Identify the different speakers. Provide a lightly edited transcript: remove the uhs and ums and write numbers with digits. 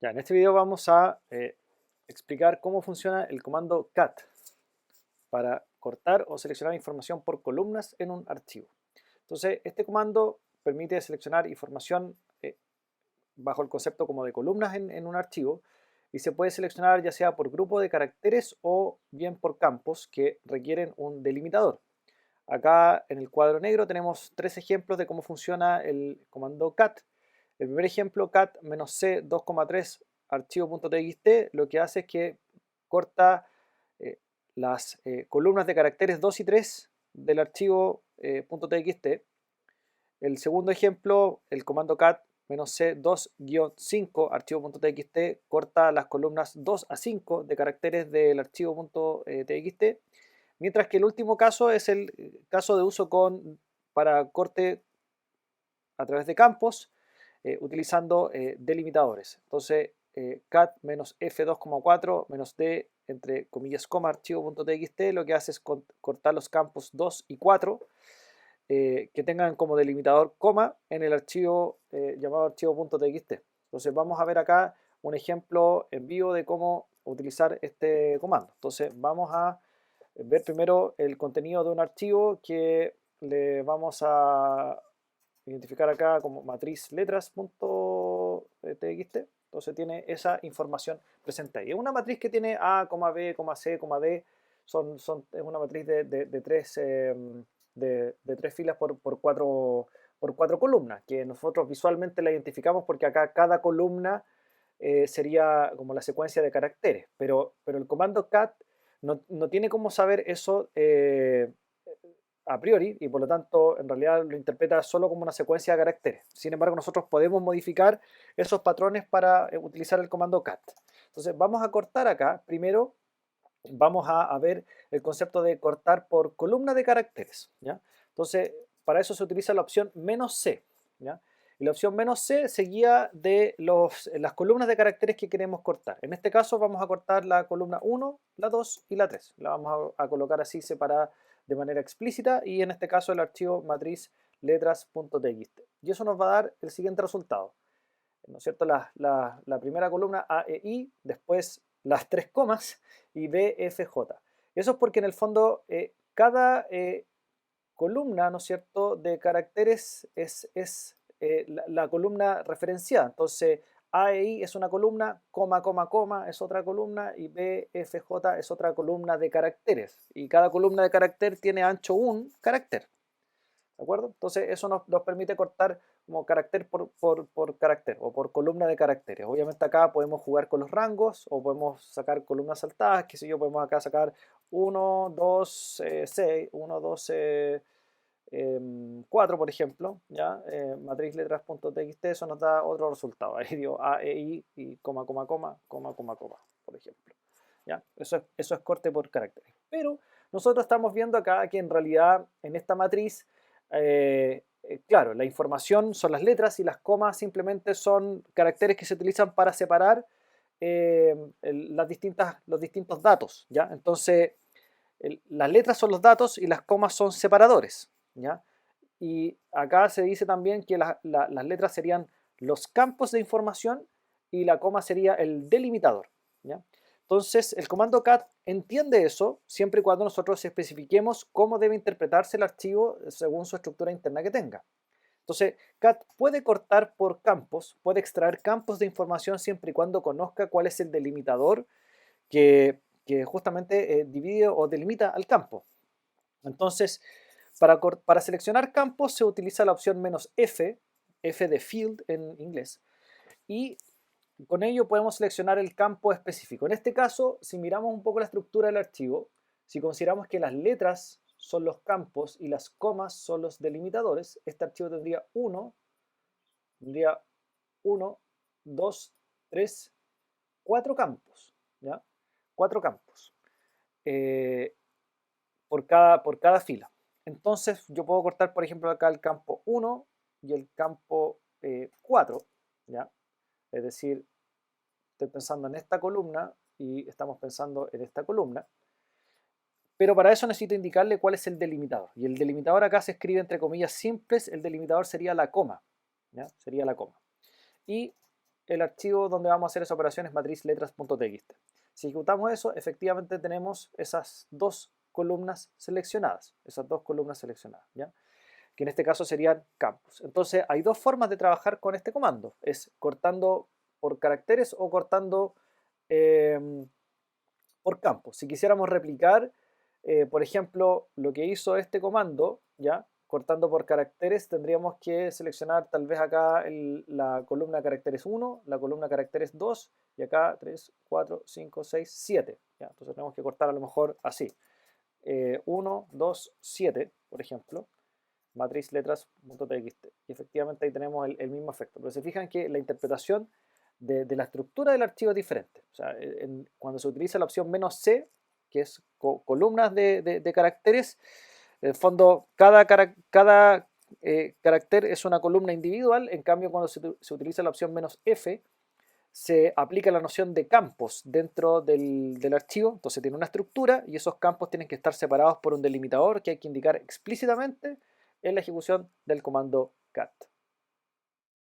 Speaker 1: Ya, en este video vamos a explicar cómo funciona el comando cat para cortar o seleccionar información por columnas en un archivo. Entonces, este comando permite seleccionar información bajo el concepto como de columnas en un archivo y se puede seleccionar ya sea por grupo de caracteres o bien por campos que requieren un delimitador. Acá en el cuadro negro tenemos tres ejemplos de cómo funciona el comando cat. El primer ejemplo, cat-c 2,3 archivo.txt, lo que hace es que corta eh, las columnas de caracteres 2 y 3 del archivo .txt. El segundo ejemplo, el comando cat-c 2-5 archivo.txt, corta las columnas 2 a 5 de caracteres del archivo.txt. Mientras que el último caso es el caso de uso para corte a través de campos utilizando delimitadores. Entonces, cat-f2,4-d entre comillas coma archivo.txt lo que hace es cortar los campos 2 y 4 que tengan como delimitador coma en el archivo llamado archivo.txt. Entonces vamos a ver acá un ejemplo en vivo de cómo utilizar este comando. Entonces vamos a ver primero el contenido de un archivo que le vamos a identificar acá como matriz letras.txt. Entonces tiene esa información presente ahí. Es una matriz que tiene A, B, C, D. Es una matriz de tres filas por cuatro columnas, que nosotros visualmente la identificamos porque acá cada columna sería como la secuencia de caracteres. Pero el comando cat no tiene cómo saber eso a priori y por lo tanto en realidad lo interpreta solo como una secuencia de caracteres. Sin embargo, nosotros podemos modificar esos patrones para utilizar el comando cat. Entonces vamos a cortar acá. Primero vamos a ver el concepto de cortar por columna de caracteres, ¿ya? Entonces para eso se utiliza la opción "-c", ¿ya? Y la opción "-c" se guía de las columnas de caracteres que queremos cortar. En este caso vamos a cortar la columna 1, la 2 y la 3. La vamos a colocar así separada de manera explícita y en este caso el archivo matriz letras.txt. Y eso nos va a dar el siguiente resultado, ¿no es cierto? La primera columna A, E, I, después las tres comas y B, F, J. Eso es porque en el fondo cada columna, ¿no es cierto?, de caracteres es la columna referenciada. Entonces, A e I es una columna, coma es otra columna y B, F, J es otra columna de caracteres. Y cada columna de carácter tiene ancho un carácter. ¿De acuerdo? Entonces eso nos permite cortar como carácter por carácter o por columna de caracteres. Obviamente acá podemos jugar con los rangos o podemos sacar columnas saltadas, qué sé yo, podemos acá sacar 1, 2, 6, 1, 2, 4, por ejemplo, ¿ya? Matriz letras.txt, eso nos da otro resultado. Ahí dio A, E, I y por ejemplo. ¿Ya? Eso es corte por caracteres. Pero nosotros estamos viendo acá que en realidad en esta matriz, claro, la información son las letras y las comas simplemente son caracteres que se utilizan para separar los distintos datos, ¿ya? Entonces, las letras son los datos y las comas son separadores, ¿ya? Y acá se dice también que las letras serían los campos de información y la coma sería el delimitador, ¿ya? Entonces, el comando cat entiende eso siempre y cuando nosotros especifiquemos cómo debe interpretarse el archivo según su estructura interna que tenga. Entonces, cat puede cortar por campos, puede extraer campos de información siempre y cuando conozca cuál es el delimitador que justamente divide o delimita al campo. Entonces, para seleccionar campos se utiliza la opción "-f", F de field en inglés, y con ello podemos seleccionar el campo específico. En este caso, si miramos un poco la estructura del archivo, si consideramos que las letras son los campos y las comas son los delimitadores, este archivo tendría 1, 2, 3, 4 campos, ¿ya? 4 campos eh, por cada fila. Entonces yo puedo cortar, por ejemplo, acá el campo 1 y el campo 4, ¿ya? Es decir, estoy pensando en esta columna y estamos pensando en esta columna. Pero para eso necesito indicarle cuál es el delimitador. Y el delimitador acá se escribe entre comillas simples. El delimitador sería la coma, ¿ya? Sería la coma. Y el archivo donde vamos a hacer esa operación es matriz letras.txt. Si ejecutamos eso, efectivamente tenemos esas dos columnas seleccionadas, ¿ya? Que en este caso serían campos. Entonces hay dos formas de trabajar con este comando, es cortando por caracteres o cortando por campos. Si quisiéramos replicar, por ejemplo, lo que hizo este comando, ¿ya? Cortando por caracteres, tendríamos que seleccionar tal vez acá la columna caracteres 1, la columna caracteres 2, y acá 3, 4, 5, 6, 7. ¿Ya? Entonces tenemos que cortar a lo mejor así. 1, 2, 7, por ejemplo, matriz letras.txt. Y efectivamente ahí tenemos el mismo efecto. Pero se fijan que la interpretación de la estructura del archivo es diferente. O sea, cuando se utiliza la opción "-c", que es columnas de caracteres, en el fondo cada carácter es una columna individual. En cambio, cuando se utiliza la opción "-f", se aplica la noción de campos dentro del archivo. Entonces tiene una estructura y esos campos tienen que estar separados por un delimitador que hay que indicar explícitamente en la ejecución del comando cat.